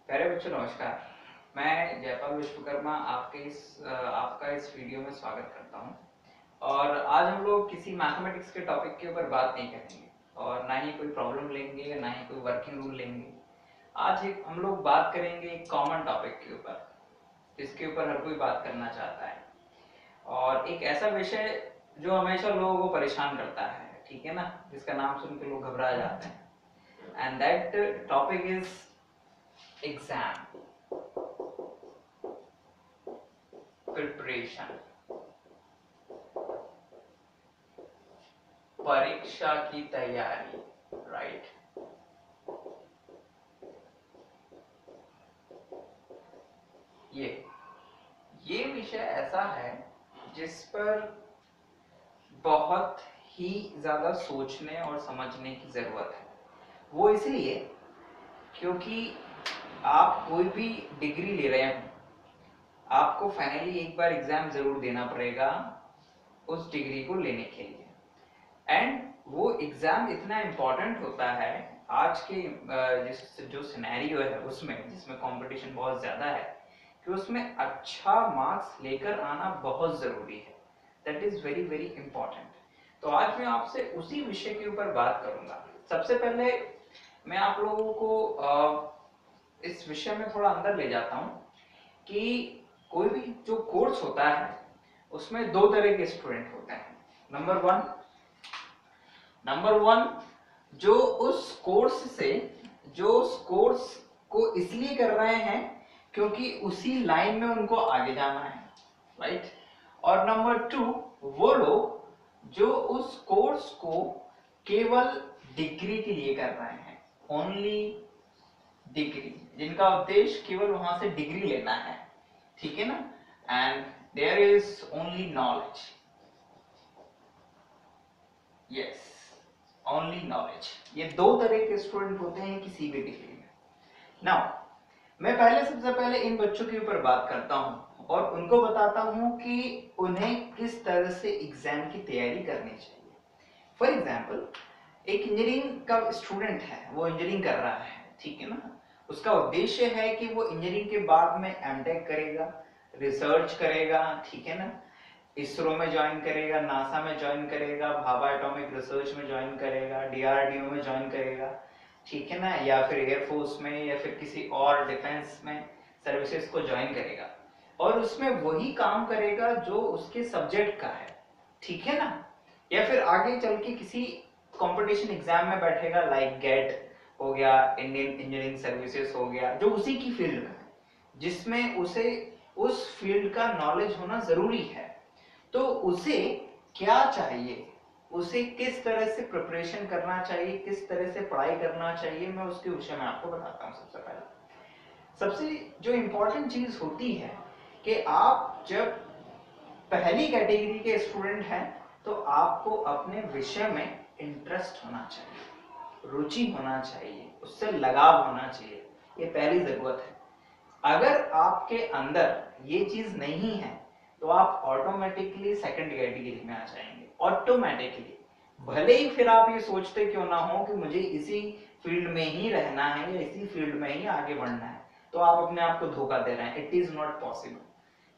प्यारे बच्चों नमस्कार। मैं जयपाल विश्वकर्मा आपका इस वीडियो में स्वागत करता हूं। और आज हम लोग किसी मैथमेटिक्स के टॉपिक के ऊपर बात नहीं करेंगे और ना ही कोई प्रॉब्लम लेंगे, ना ही कोई वर्किंग रूल लेंगे। आज हम लोग बात करेंगे एक कॉमन टॉपिक के ऊपर, जिसके ऊपर हर कोई बात करना चाहता है, और एक ऐसा विषय जो हमेशा लोगों को परेशान करता है, ठीक है ना, जिसका नाम सुन के लोग घबरा जाते हैं। And that topic is exam preparation, परीक्षा की तैयारी, राइट। ये विषय ऐसा है जिस पर बहुत ही ज्यादा सोचने और समझने की जरूरत है। वो इसलिए क्योंकि आप कोई भी डिग्री ले रहे हो, आपको फाइनली एक बार एग्जाम जरूर देना पड़ेगा उस डिग्री को लेने के लिए। एंड वो एग्जाम इतना इम्पोर्टेंट होता है आज के जो सिनेरियो है उसमें, जिसमें कंपटीशन बहुत ज्यादा है, कि उसमें अच्छा मार्क्स लेकर आना बहुत जरूरी है। That is very very important. तो आज मैं आपसे उसी विषय के ऊपर बात करूंगा। सबसे पहले मैं आप लोगों को इस विषय में थोड़ा अंदर ले जाता हूं कि कोई भी जो कोर्स होता है उसमें दो तरह के स्टूडेंट होते हैं। नंबर वन, जो उस कोर्स को इसलिए कर रहे हैं क्योंकि उसी लाइन में उनको आगे जाना है, राइट। और नंबर टू, वो लोग जो उस कोर्स को केवल डिग्री के लिए कर रहे हैं, ओनली डिग्री, जिनका उद्देश्य केवल वहां से डिग्री लेना है, ठीक है ना। And there is only knowledge, yes, only knowledge. ये दो तरह के स्टूडेंट होते हैं किसी भी डिग्री में। नाउ मैं सबसे पहले इन बच्चों के ऊपर बात करता हूं और उनको बताता हूं कि उन्हें किस तरह से एग्जाम की तैयारी करनी चाहिए। फॉर एग्जाम्पल, एक इंजीनियरिंग का स्टूडेंट है, वो इंजीनियरिंग कर रहा है, ठीक है ना। उसका उद्देश्य है कि वो इंजीनियरिंग के बाद में एमटेक करेगा, रिसर्च करेगा, ठीक है ना, इसरो में ज्वाइन करेगा, नासा में ज्वाइन करेगा, भाभा एटॉमिक रिसर्च में ज्वाइन करेगा, डीआरडीओ में ज्वाइन करेगा, ठीक है ना, या फिर एयरफोर्स में या फिर किसी और डिफेंस में सर्विसेज को ज्वाइन करेगा और उसमें वही काम करेगा जो उसके सब्जेक्ट का है, ठीक है ना। या फिर आगे चल के किसी कंपटीशन एग्जाम में बैठेगा, लाइक गेट हो गया, इंडियन इंजीनियरिंग सर्विसेज हो गया, जो उसी की फील्ड में है, जिसमें उसे उस फील्ड का नॉलेज होना जरूरी है। तो उसे क्या चाहिए, उसे किस तरह से प्रिपरेशन करना चाहिए, किस तरह से पढ़ाई करना चाहिए, मैं उसके विषय में आपको बताता हूँ। सबसे पहले सबसे जो इंपॉर्टेंट चीज होती है कि आप जब पहली कैटेगरी के स्टूडेंट हैं तो आपको अपने विषय में इंटरेस्ट होना चाहिए, रुचि होना चाहिए, उससे लगाव होना चाहिए। ये पहली जरूरत है। अगर आपके अंदर ये चीज नहीं है तो आप ऑटोमेटिकली सेकंड कैटेगरी में आ जाएंगे, ऑटोमेटिकली। भले ही फिर आप ये सोचते क्यों ना हो कि मुझे इसी फील्ड में ही रहना है या इसी फील्ड में ही आगे बढ़ना है, तो आप अपने आप को धोखा दे रहे हैं। It is not possible.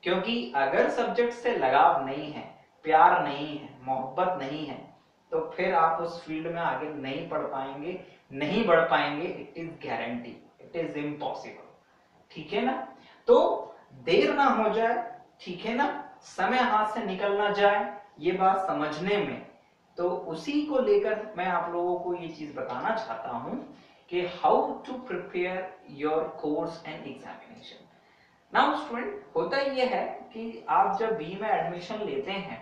क्योंकि अगर सब्जेक्ट से लगाव नहीं है, प्यार नहीं है, मोहब्बत नहीं है, तो फिर आप उस फील्ड में आगे नहीं पढ़ पाएंगे, नहीं बढ़ पाएंगे। It is guarantee, it is impossible, ठीक है ना। तो देर ना हो जाए, ठीक है ना, समय हाथ से निकल ना जाए ये बात समझने में, तो उसी को लेकर मैं आप लोगों को ये चीज बताना चाहता हूं कि how to prepare your course and examination. Now student, होता ये है कि आप जब बी में एडमिशन लेते हैं,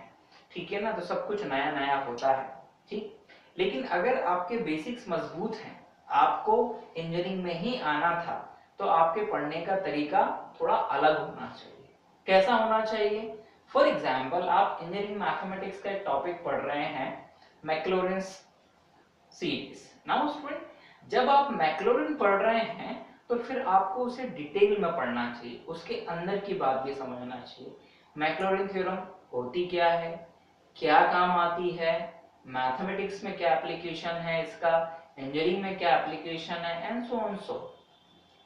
ठीक है ना, तो सब कुछ नया नया होता है, ठीक। लेकिन अगर आपके बेसिक्स मजबूत हैं, आपको इंजीनियरिंग में ही आना था, तो आपके पढ़ने का तरीका थोड़ा अलग होना चाहिए। कैसा होना चाहिए? फॉर एग्जाम्पल, आप इंजीनियरिंग मैथमेटिक्स का एक टॉपिक पढ़ रहे हैं, मैक्लॉरिन्स सीरीज। नाउ स्टूडेंट, जब आप मैक्लॉरिन पढ़ रहे हैं तो फिर आपको उसे डिटेल में पढ़ना चाहिए, उसके अंदर की बात भी समझना चाहिए। मैक्लॉरिन थ्योरम होती क्या है, क्या काम आती है, मैथमेटिक्स में क्या एप्लीकेशन है इसका, इंजीनियरिंग में क्या एप्लीकेशन है, and so on so.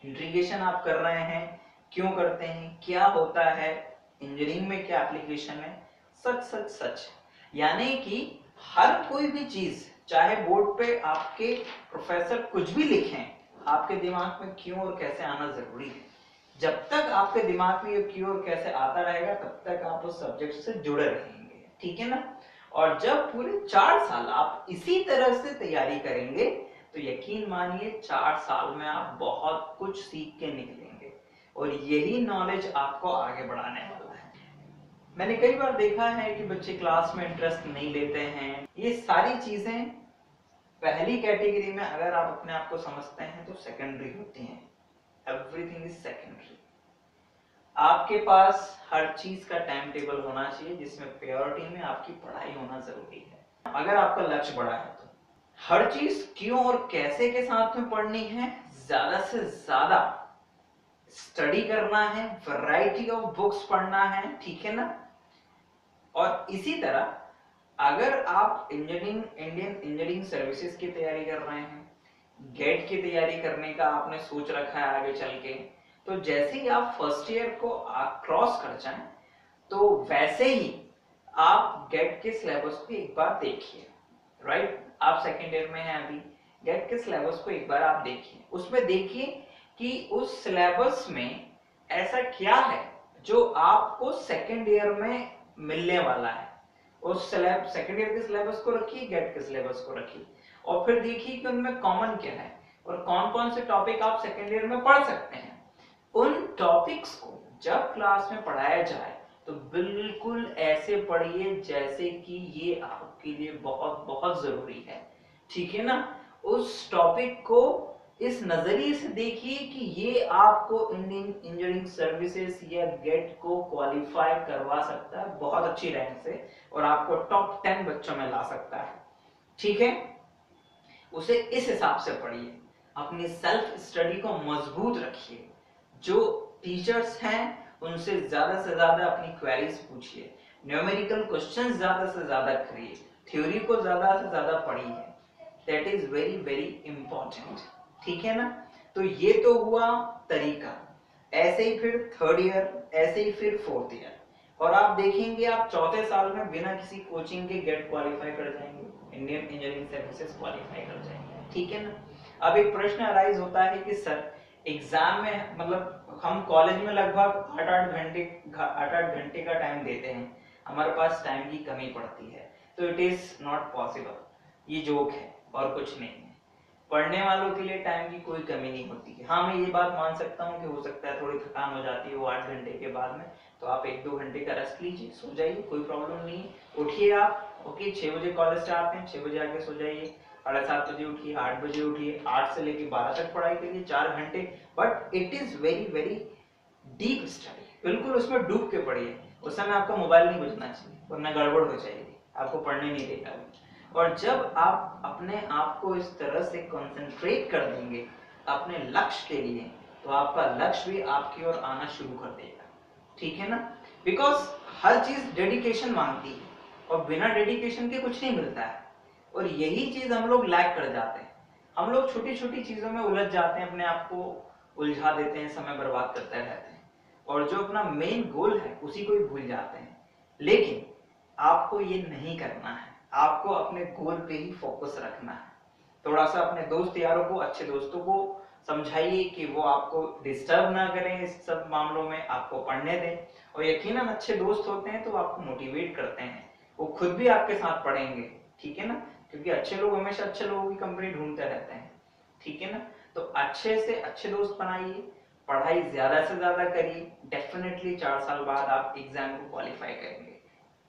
Integration आप कर रहे हैं, क्यों करते हैं, क्या होता है, इंजीनियरिंग में क्या एप्लीकेशन है, सच सच सच। यानी कि हर कोई भी चीज, चाहे बोर्ड पे आपके प्रोफेसर कुछ भी लिखें, आपके दिमाग में क्यों और कैसे आना जरूरी है। जब तक आपके दिमाग में ये क्यों और कैसे आता रहेगा तब तक आप उस सब्जेक्ट से जुड़े रहेंगे, ठीक है ना। और जब पूरे 4 साल आप इसी तरह से तैयारी करेंगे तो यकीन मानिए 4 साल में आप बहुत कुछ सीख के निकलेंगे और यही नॉलेज आपको आगे बढ़ाने वाला है। मैंने कई बार देखा है कि बच्चे क्लास में इंटरेस्ट नहीं लेते हैं। ये सारी चीजें पहली कैटेगरी में अगर आप अपने आप को समझते हैं तो सेकेंडरी होती हैं। Everything is secondary. आपके पास हर चीज का टाइम टेबल होना चाहिए जिसमें प्रायोरिटी में आपकी पढ़ाई होना जरूरी है। अगर आपका लक्ष्य बड़ा है तो हर चीज क्यों और कैसे के साथ में पढ़नी है, ज्यादा से ज्यादा स्टडी करना है, वैरायटी ऑफ बुक्स पढ़ना है, ठीक है ना। और इसी तरह अगर आप इंजीनियरिंग इंडियन इंजीनियरिंग सर्विसेज की तैयारी कर रहे हैं, गेट की तैयारी करने का आपने सोच रखा है आगे चल के, तो जैसे ही आप फर्स्ट ईयर को क्रॉस कर जाएं तो वैसे ही आप गेट के सिलेबस को एक बार देखिए। राइट, आप सेकेंड ईयर में हैं अभी, गेट के सिलेबस को एक बार आप देखिए। उसमें देखिए कि उस सिलेबस में ऐसा क्या है जो आपको सेकेंड ईयर में मिलने वाला है। उस सेकेंड ईयर के सिलेबस को रखिए, गेट के सिलेबस को रखिए और फिर देखिए कि उनमें कॉमन क्या है और कौन कौन से टॉपिक आप सेकेंड ईयर में पढ़ सकते हैं। उन टॉपिक्स को जब क्लास में पढ़ाया जाए तो बिल्कुल ऐसे पढ़िए जैसे कि ये आपके लिए बहुत बहुत जरूरी है, ठीक है ना। उस टॉपिक को इस नजरिए से देखिए कि ये आपको इंडियन इंजीनियरिंग सर्विसेज या गेट को क्वालिफाई करवा सकता है बहुत अच्छी रैंक से और आपको टॉप 10 बच्चों में ला सकता है, ठीक है। उसे इस हिसाब से पढ़िए, अपनी सेल्फ स्टडी को मजबूत रखिए, जो टीचर्स हैं उनसे ज्यादा से ज्यादा अपनी क्वेरीज पूछिए, न्यूमेरिकल क्वेश्चंस ज्यादा से ज्यादा करिए, थ्योरी को ज्यादा से ज्यादा पढ़िए। That is very very important, ठीक है ना। तो ये तो हुआ तरीका। ऐसे ही फिर थर्ड ईयर, ऐसे ही फिर फोर्थ ईयर, और आप देखेंगे आप चौथे साल में बिना किसी कोचिंग के गेट क्वालिफाई कर जाएंगे, इंडियन इंजीनियरिंग सर्विसेज क्वालिफाई कर जाएंगे, ठीक है ना। अब एक प्रश्न अराइज होता है कि सर एग्जाम में, मतलब हम कॉलेज में लगभग 8-8 घंटे का टाइम देते हैं, हमारे पास टाइम की कमी पड़ती है, तो इट इज नॉट पॉसिबल। ये जोक है और कुछ नहीं है। पढ़ने वालों के लिए टाइम की कोई कमी नहीं होती है। हाँ, मैं ये बात मान सकता हूँ कि हो सकता है थोड़ी थकान हो जाती है वो 8 घंटे के बाद में, तो आप 1-2 घंटे का रेस्ट लीजिए, सो जाइए, कोई प्रॉब्लम नहीं है। उठिए आप, ओके, 6 बजे कॉलेज से आते हैं, 6 बजे आके सो जाइए, 7:30 बजे उठिए, 8 बजे उठिए, 8 से लेके 12 तक पढ़ाई करिए, 4 घंटे। But it is very very deep study, बिल्कुल उसमें डूब के पढ़िए। उस समय आपका मोबाइल नहीं बजना चाहिए वरना गड़बड़ हो जाएगी, आपको पढ़ने नहीं देगा। और जब आप अपने आप को इस तरह से कंसंट्रेट कर देंगे अपने लक्ष्य के लिए, तो आपका लक्ष्य भी आपकी ओर आना शुरू कर देगा, ठीक है ना। बिकॉज हर चीज डेडिकेशन मांगती है और बिना डेडिकेशन के कुछ नहीं मिलता है, और यही चीज हम लोग लैक कर जाते हैं। हम लोग छोटी छोटी चीजों में उलझ जाते हैं, अपने आप को उलझा देते हैं, समय बर्बाद करते रहते हैं और जो अपना मेन गोल है उसी को ही भूल जाते हैं। लेकिन आपको ये नहीं करना है, आपको अपने गोल पे ही फोकस रखना है। थोड़ा सा अपने दोस्त यारों को, अच्छे दोस्तों को समझाइए कि वो आपको डिस्टर्ब ना करें इस सब मामलों में, आपको पढ़ने दें। और यकीनन अच्छे दोस्त होते हैं तो आपको मोटिवेट करते हैं, वो खुद भी आपके साथ पढ़ेंगे, ठीक है ना, क्योंकि अच्छे लोग हमेशा अच्छे लोगों की कंपनी ढूंढते रहते हैं, ठीक है ना। तो अच्छे से अच्छे दोस्त बनाइए, पढ़ाई ज्यादा से ज्यादा करिए, डेफिनेटली 4 साल बाद आप एग्जाम को क्वालिफाई करेंगे।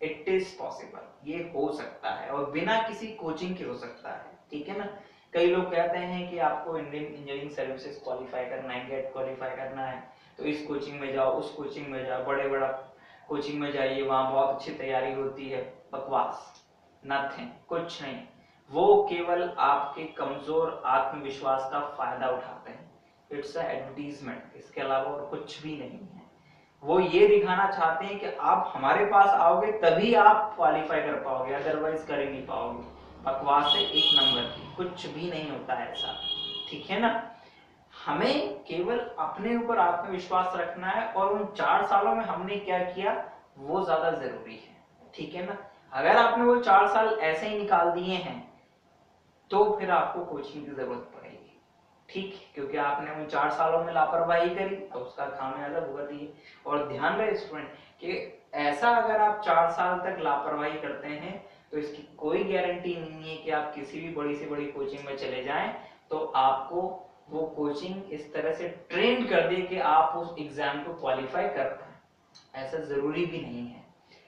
इट इज पॉसिबल, ये हो सकता है और बिना किसी कोचिंग के हो सकता है, ठीक है ना। कई लोग कहते हैं कि आपको इंडियन इंजीनियरिंग सर्विसेज क्वालिफाई करना है, गेट क्वालिफाई करना है, तो इस कोचिंग में जाओ, उस कोचिंग में जाओ, बड़े बड़ा कोचिंग में जाइए, वहां बहुत अच्छी तैयारी होती है। बकवास, नथिंग, कुछ नहीं। वो केवल आपके कमजोर आत्मविश्वास का फायदा उठाते हैं। इट्स अ एडवर्टीजमेंट, इसके अलावा और कुछ भी नहीं है। वो ये दिखाना चाहते हैं कि आप हमारे पास आओगे तभी आप क्वालिफाई कर पाओगे, अदरवाइज कर ही नहीं पाओगे। बकवास है एक नंबर की, कुछ भी नहीं होता है ऐसा, ठीक है ना। हमें केवल अपने ऊपर आत्मविश्वास रखना है और उन 4 सालों में हमने क्या किया वो ज्यादा जरूरी है, ठीक है ना। अगर आपने वो 4 साल ऐसे ही निकाल दिए हैं तो फिर आपको कोचिंग की जरूरत पड़ेगी, ठीक, क्योंकि आपने उन 4 सालों में लापरवाही करी तो उसका खामियाजा भुगतिए। और ध्यान रहे स्टूडेंट कि ऐसा अगर आप 4 साल तक लापरवाही करते हैं तो इसकी कोई गारंटी नहीं है कि आप किसी भी बड़ी से बड़ी कोचिंग में चले जाएं तो आपको वो कोचिंग इस तरह से ट्रेन कर दे कि आप उस एग्जाम को क्वालिफाई कर पाए, ऐसा जरूरी भी नहीं है।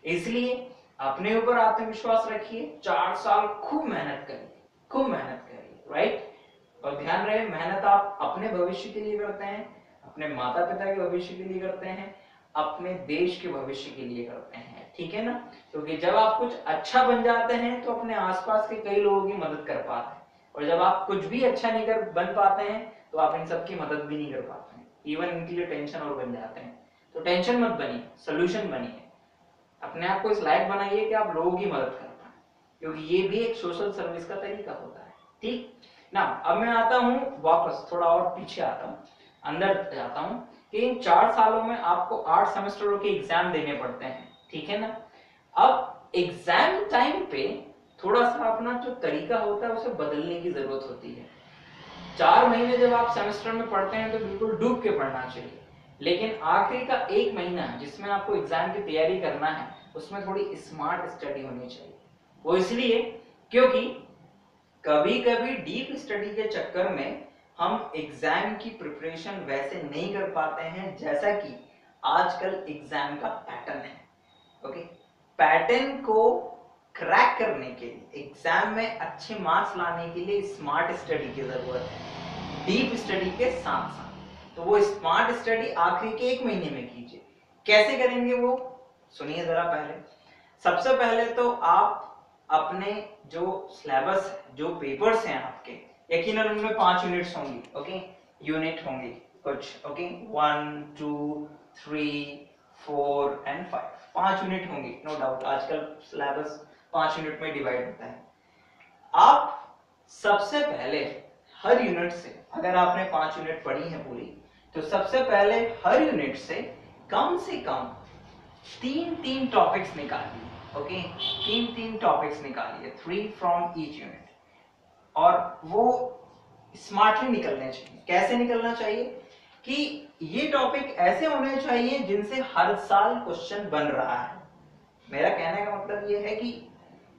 इसलिए अपने ऊपर आत्मविश्वास रखिए, 4 साल खूब मेहनत करिए, राइट। और ध्यान रहे मेहनत आप अपने भविष्य के लिए करते हैं, अपने माता पिता के भविष्य के लिए करते हैं, अपने देश के भविष्य के लिए करते हैं, ठीक है ना। क्योंकि जब आप कुछ अच्छा बन जाते हैं तो अपने आसपास के कई लोगों की मदद कर पाते हैं, और जब आप कुछ भी अच्छा नहीं कर बन पाते हैं तो आप इन सबकी मदद भी नहीं कर पाते हैं, इवन इनके लिए टेंशन और बन जाते हैं। तो टेंशन मत बनिए, सोल्यूशन बनिए, अपने आप को इस लायक बनाइए कि आप लोगों की मदद कर पाए, क्योंकि ये भी एक सोशल सर्विस का तरीका होता है, ठीक ना। अब मैं आता हूं वापस, थोड़ा और पीछे आता हूं, अंदर जाता हूं कि इन 4 सालों में आपको 8 सेमेस्टरों के एग्जाम देने पड़ते हैं, ठीक है ना। अब एग्जाम टाइम पे थोड़ा सा अपना जो तरीका होता है उसे बदलने की जरूरत होती है। 4 महीने जब आप सेमेस्टर में पढ़ते हैं तो बिल्कुल डूब के पढ़ना चाहिए, लेकिन आखिरी का 1 महीना जिसमें आपको एग्जाम की तैयारी करना है उसमें थोड़ी स्मार्ट स्टडी होनी चाहिए। वो इसलिए क्योंकि कभी कभी डीप स्टडी के चक्कर में हम एग्जाम की प्रिपरेशन वैसे नहीं कर पाते हैं जैसा कि आजकल एग्जाम का पैटर्न है, ओके। पैटर्न को क्रैक करने के लिए, एग्जाम में अच्छे मार्क्स लाने के लिए स्मार्ट स्टडी की जरूरत है, डीप स्टडी के साथ साथ। तो वो स्मार्ट स्टडी आखिरी के 1 महीने में कीजिए। कैसे करेंगे वो सुनिए जरा। पहले सबसे पहले तो आप अपने जो सिलेबस है, जो पेपर्स हैं आपके, यकीनन उनमें 5 यूनिट्स होंगी, ओके, यूनिट होंगी कुछ, ओके, 1 2 3 4 एंड 5 यूनिट होंगी, नो डाउट। आजकल सिलेबस 5 यूनिट में डिवाइड होता है। आप सबसे पहले हर यूनिट से, अगर आपने 5 यूनिट पढ़ी है पूरी, तो सबसे पहले हर यूनिट से कम 3 टॉपिक्स निकालिए, ओके, 3 टॉपिक्स निकालिए, 3 फ्रॉम ईच यूनिट। और वो स्मार्टली निकलने चाहिए। कैसे निकलना चाहिए कि ये टॉपिक ऐसे होने चाहिए जिनसे हर साल क्वेश्चन बन रहा है। मेरा कहने का मतलब ये है कि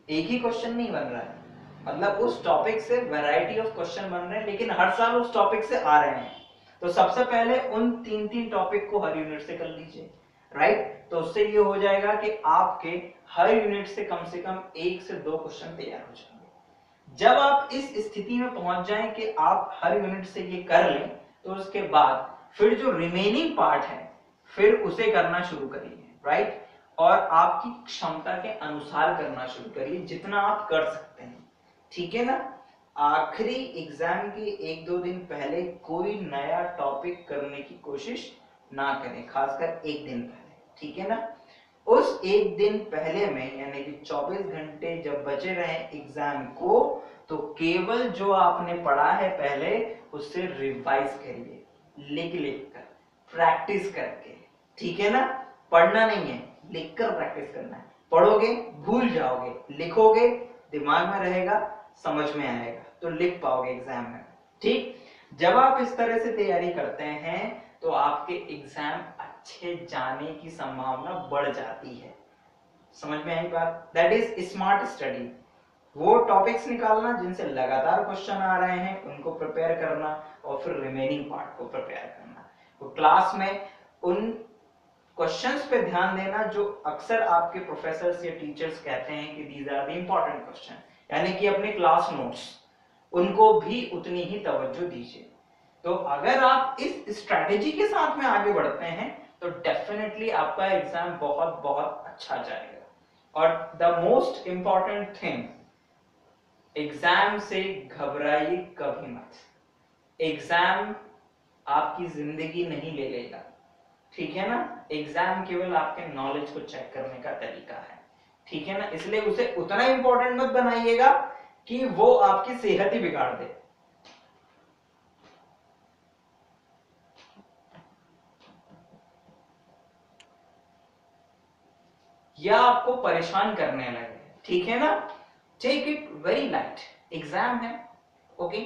एक ही क्वेश्चन नहीं बन रहा है, मतलब उस टॉपिक से वैरायटी ऑफ क्वेश्चन बन रहे हैं, लेकिन हर साल उस टॉपिक से आ रहे हैं। तो सबसे पहले उन 3 टॉपिक को हर यूनिट से कर लीजिए, राइट। तो उससे ये हो जाएगा कि आपके हर यूनिट से कम 1 से 2 क्वेश्चन तैयार हो जाएंगे। जब आप इस स्थिति में पहुंच जाएं कि आप हर यूनिट से ये कर लें, तो उसके बाद फिर जो रिमेनिंग पार्ट है फिर उसे करना शुरू करिए, राइट। और आपकी क्षमता के अनुसार करना शुरू करिए, जितना आप कर सकते हैं, ठीक है ना। आखिरी एग्जाम के 1-2 दिन पहले कोई नया टॉपिक करने की कोशिश ना करें, खासकर 1 दिन पहले, ठीक है ना। उस 1 दिन पहले में, यानी कि 24 घंटे जब बचे रहे एग्जाम को, तो केवल जो आपने पढ़ा है पहले उससे रिवाइज करिए, लिख कर, प्रैक्टिस करके, ठीक है ना। पढ़ना नहीं है, लिखकर प्रैक्टिस करना है। पढ़ोगे भूल जाओगे, लिखोगे दिमाग में रहेगा, समझ में आएगा, तो लिख पाओगे एग्जाम में, ठीक। जब आप इस तरह से तैयारी करते हैं तो आपके एग्जाम अच्छे जाने की संभावना बढ़ जाती है। समझ में आई बात? That is smart study. वो टॉपिक्स निकालना जिनसे लगातार क्वेश्चन आ रहे हैं, उनको प्रिपेयर करना, और फिर रिमेनिंग पार्ट को प्रिपेयर करना। तो क्लास में उन क्वेश्चंस पे ध्यान देना जो अक्सर आपके प्रोफेसर्स या टीचर्स कहते हैं कि these are the important question, यानी कि अपने क्लास नोट्स, उनको भी उतनी ही तवज्जो दीजिए। तो अगर आप इस स्ट्रैटेजी के साथ में आगे बढ़ते हैं तो डेफिनेटली आपका एग्जाम बहुत बहुत अच्छा जाएगा। और the most important thing, exam से घबराइए कभी मत। एग्जाम आपकी जिंदगी नहीं ले लेगा, ठीक है ना। एग्जाम केवल आपके नॉलेज को चेक करने का तरीका है, ठीक है ना। इसलिए उसे उतना इंपॉर्टेंट मत बनाइएगा कि वो आपकी सेहत ही बिगाड़ दे। या आपको परेशान करने लगे, ठीक है ना, take it very light, exam है, ओके,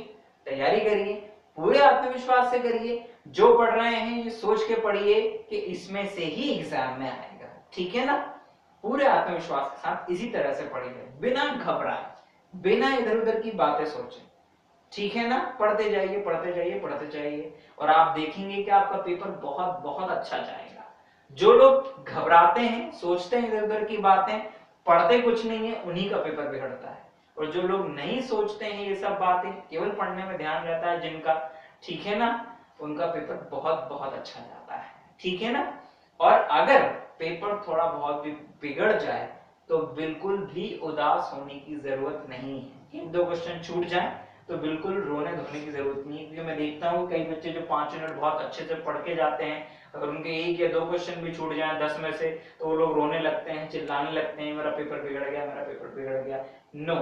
तैयारी करिए, पूरे आत्मविश्वास से करिए, जो पढ़ रहे हैं ये सोच के पढ़िए कि इसमें से ही एग्जाम में आएगा, ठीक है ना, पूरे आत्मविश्वास के साथ इसी तरह से पढ़िए, बिना घबराए, बिना इधर उधर की बातें सोचे, ठीक है ना, पढ़ते जाइए पढ़ते जाइए पढ़ते जाइए, और आप देखेंगे कि आपका पेपर बहुत बहुत अच्छा जाएगा। जो लोग घबराते हैं, सोचते हैं इधर उधर की बातें, पढ़ते कुछ नहीं है, उन्हीं का पेपर बिगड़ता है। और जो लोग नहीं सोचते हैं ये सब बातें, केवल पढ़ने में ध्यान रहता है जिनका, ठीक है ना, उनका पेपर बहुत बहुत अच्छा जाता है, ठीक है ना। और अगर पेपर थोड़ा बहुत भी बिगड़ जाए तो बिल्कुल भी उदास होने की जरूरत नहीं है। एक दो क्वेश्चन छूट जाए तो बिल्कुल रोने धोने की जरूरत नहीं है, क्योंकि मैं देखता हूँ कई बच्चे जो 5 मिनट बहुत अच्छे से पढ़ के जाते हैं, अगर उनके एक या दो क्वेश्चन भी छूट जाए 10 में से, तो वो लोग रोने लगते हैं, चिल्लाने लगते हैं, मेरा पेपर बिगड़ गया, मेरा पेपर बिगड़ गया। नो,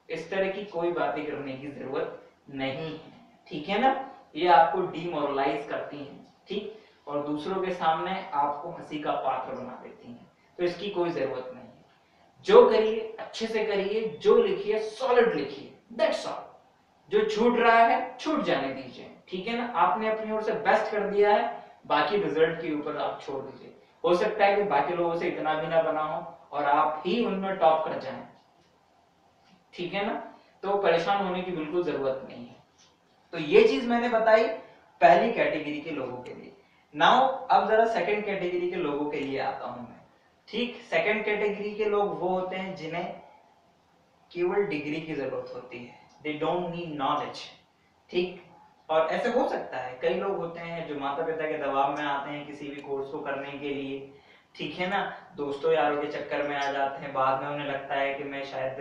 इस तरह की कोई बातें करने की जरूरत नहीं है, ठीक है ना। ये आपको डिमोरलाइज करती हैं, ठीक, और दूसरों के सामने आपको हंसी का पात्र बना देती हैं, तो इसकी कोई जरूरत नहीं है। जो करिए अच्छे से करिए, जो लिखिए सॉलिड लिखिए, दैट्स ऑल। जो छूट रहा है छूट जाने दीजिए, ठीक है ना, आपने अपनी ओर से बेस्ट कर दिया है, बाकी रिजल्ट के ऊपर आप छोड़ दीजिए। हो सकता है कि बाकी लोगों से इतना भी ना बना हो और आप ही उनमें टॉप कर जाएं, ठीक है ना, तो परेशान होने की बिल्कुल जरूरत नहीं है। तो ये चीज मैंने बताई पहली कैटेगरी के लोगों के लिए। नाउ अब जरा सेकंड कैटेगरी के लोगों के लिए आता हूं मैं, ठीक। सेकंड कैटेगरी के लोग वो होते हैं जिन्हें केवल डिग्री की जरूरत होती है, दे डोंट नीड नॉलेज, ठीक। और ऐसे हो सकता है कई लोग होते हैं जो माता पिता के दबाव में आते हैं किसी भी कोर्स को करने के लिए, ठीक है ना, दोस्तों यारों के चक्कर में आ जाते हैं, बाद में उन्हें लगता है कि मैं शायद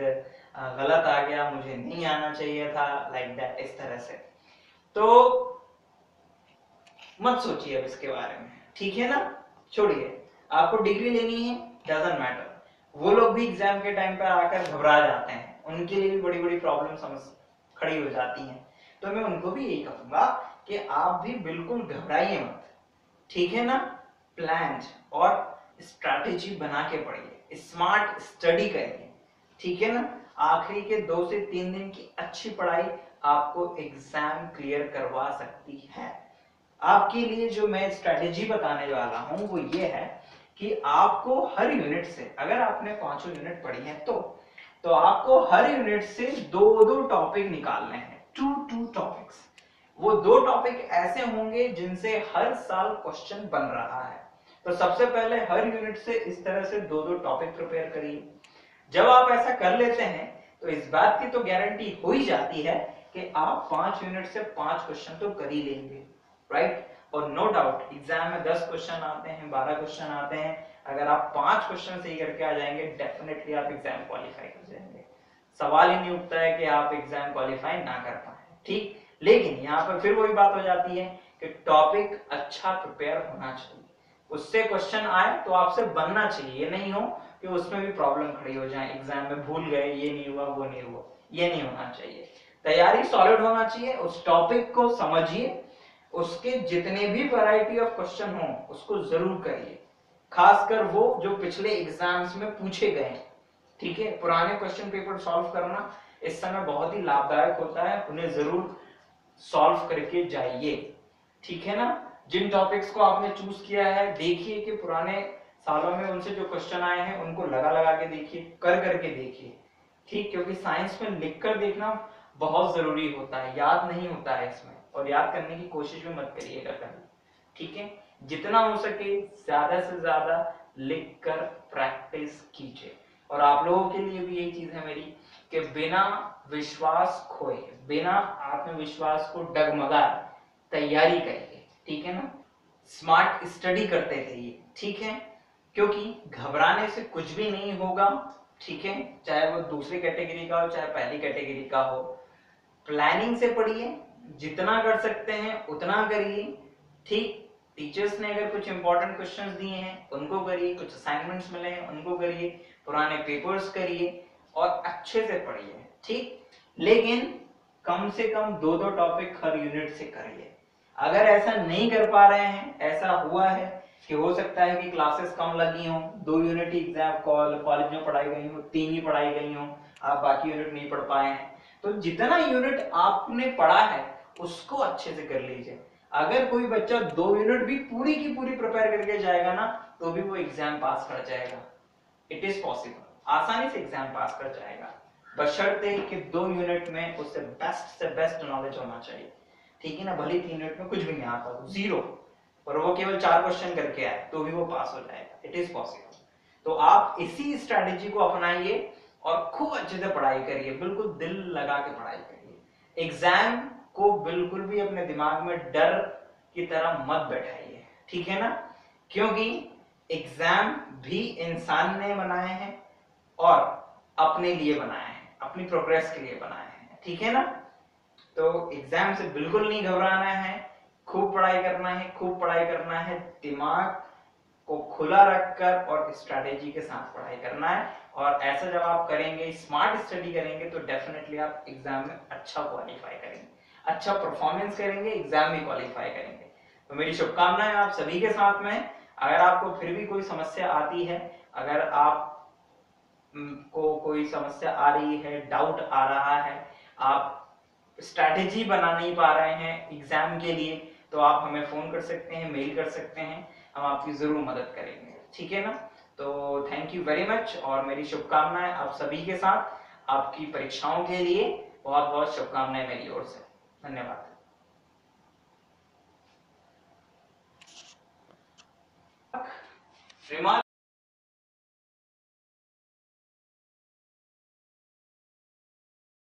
गलत आ गया, मुझे नहीं आना चाहिए था, लाइक दैट, इस तरह से। तो मत सोचिए अब इसके बारे में, ठीक है ना, छोड़िए। आपको डिग्री लेनी है, डजंट मैटर। वो लोग भी एग्जाम के टाइम पर आकर घबरा जाते हैं, उनके लिए भी बड़ी बड़ी प्रॉब्लम खड़ी हो जाती हैं, तो मैं उनको भी यही कहूंगा कि आप भी बिल्कुल घबराइए मत, ठीक है ना। प्लान और स्ट्रैटेजी बना के पढ़िए, स्मार्ट स्टडी करिए, ठीक है ना। आखिरी के 2 से 3 दिन की अच्छी पढ़ाई आपको एग्जाम क्लियर करवा सकती है। आपके लिए जो मैं स्ट्रैटेजी बताने वाला हूं वो ये है कि आपको हर यूनिट से, अगर आपने 5 यूनिट पढ़ी है तो आपको हर यूनिट से 2 टॉपिक निकालने हैं, 2 टॉपिक्स। वो 2 टॉपिक ऐसे होंगे जिनसे हर साल क्वेश्चन बन रहा है। तो सबसे पहले हर यूनिट से इस तरह से 2 टॉपिक प्रिपेयर करिए। जब आप ऐसा कर लेते हैं तो इस बात की तो गारंटी हो ही जाती है कि आप 5 यूनिट से 5 क्वेश्चन तो कर ही लेंगे, राइट। और नो डाउट एग्जाम में 10 क्वेश्चन आते हैं, 12 क्वेश्चन आते हैं, अगर आप 5 क्वेश्चन सही करके आ जाएंगे डेफिनेटली आप एग्जाम क्वालिफाई कर जाएंगे। सवाल ही नहीं उठता है कि आप एग्जाम क्वालिफाई ना कर पाए, ठीक। लेकिन यहाँ पर फिर वही बात हो जाती है कि टॉपिक अच्छा प्रिपेयर होना चाहिए, उससे क्वेश्चन आए तो आपसे बनना चाहिए, ये नहीं हो कि उसमें भी प्रॉब्लम खड़ी हो जाए, एग्जाम में भूल गए, ये नहीं हुआ वो नहीं हुआ, ये नहीं होना चाहिए। तैयारी सॉलिड होना चाहिए, उस टॉपिक को समझिए, उसके जितने भी वैरायटी ऑफ क्वेश्चन हो उसको जरूर करिए, खासकर वो जो पिछले एग्जाम्स में पूछे गए, ठीक है। पुराने क्वेश्चन पेपर सॉल्व करना इस समय बहुत ही लाभदायक होता है, उन्हें जरूर सॉल्व करके जाइए, ठीक है ना। जिन टॉपिक्स को आपने चूज किया है देखिए कि पुराने सालों में उनसे जो क्वेश्चन आए हैं उनको लगा लगा के देखिए, कर करके देखिए, ठीक, क्योंकि साइंस में लिखकर देखना बहुत जरूरी होता है, याद नहीं होता है इसमें, और याद करने की कोशिश भी मत करिएगा कभी, ठीक है। जितना हो सके ज्यादा से ज्यादा लिखकर प्रैक्टिस कीजिए। और आप लोगों के लिए भी यही चीज है मेरी कि बिना विश्वास खोए, बिना आत्मविश्वास को डगमगाए तैयारी करिए, ठीक है ना। स्मार्ट स्टडी करते रहिए, ठीक है, क्योंकि घबराने से कुछ भी नहीं होगा, ठीक है, चाहे वो दूसरी कैटेगरी का हो चाहे पहली कैटेगरी का हो। प्लानिंग से पढ़िए, जितना कर सकते हैं उतना करिए, ठीक। टीचर्स ने अगर कुछ इंपॉर्टेंट क्वेश्चंस दिए हैं उनको करिए, कुछ असाइनमेंट्स मिले हैं उनको करिए, पुराने पेपर्स करिए और अच्छे से पढ़िए, ठीक। लेकिन कम से कम 2 टॉपिक हर यूनिट से करिए। अगर ऐसा नहीं कर पा रहे हैं, ऐसा हुआ है कि हो सकता है कि क्लासेस कम लगी हो, 2 यूनिट ही एग्जाम कॉलेज में पढ़ाई गई हो, 3 ही पढ़ाई गई हो, आप बाकी यूनिट नहीं पढ़ पाए हैं। तो जितना यूनिट आपने पढ़ा है उसको अच्छे से कर लीजिए। अगर कोई बच्चा 2 यूनिट भी पूरी की पूरी प्रिपेयर करके जाएगा ना तो भी वो एग्जाम पास कर जाएगा। इट इज पॉसिबल, आसानी से एग्जाम पास कर जाएगा, बशर्ते कि 2 यूनिट में उससे बेस्ट नॉलेज होना चाहिए। ठीक है ना, भले 3 यूनिट में कुछ भी नहीं आता हो, 0, और वो केवल 4 क्वेश्चन करके आए तो भी वो पास हो जाएगा। It is possible. तो आप इसी स्ट्रेटेजी को अपनाइए और खूब अच्छे से पढ़ाई करिए, बिल्कुल दिल लगा के पढ़ाई करिए। एग्जाम को बिल्कुल भी अपने दिमाग में डर की तरह मत बैठाइए, ठीक है ना, क्योंकि एग्जाम भी इंसान ने बनाए हैं और अपने लिए बनाए हैं, अपनी प्रोग्रेस के लिए बनाए हैं, ठीक है ना। तो एग्जाम से बिल्कुल नहीं घबराना है, खूब पढ़ाई करना है, खूब पढ़ाई करना है, दिमाग को खुला रखकर और स्ट्रेटेजी के साथ पढ़ाई करना है। और ऐसा जब आप करेंगे, स्मार्ट स्टडी करेंगे, तो डेफिनेटली आप एग्जाम में अच्छा क्वालिफाई करेंगे, अच्छा परफॉर्मेंस करेंगे, एग्जाम में क्वालिफाई करेंगे। तो मेरी शुभकामनाएं आप सभी के साथ में। अगर आपको फिर भी कोई समस्या आती है, अगर आप को कोई समस्या आ रही है, डाउट आ रहा है, आप स्ट्रैटेजी बना नहीं पा रहे हैं एग्जाम के लिए, तो आप हमें फोन कर सकते हैं, मेल कर सकते हैं, हम आपकी जरूर मदद करेंगे, ठीक है ना। तो थैंक यू वेरी मच, और मेरी शुभकामनाएं आप सभी के साथ, आपकी परीक्षाओं के लिए बहुत बहुत शुभकामनाएं मेरी ओर से। धन्यवाद।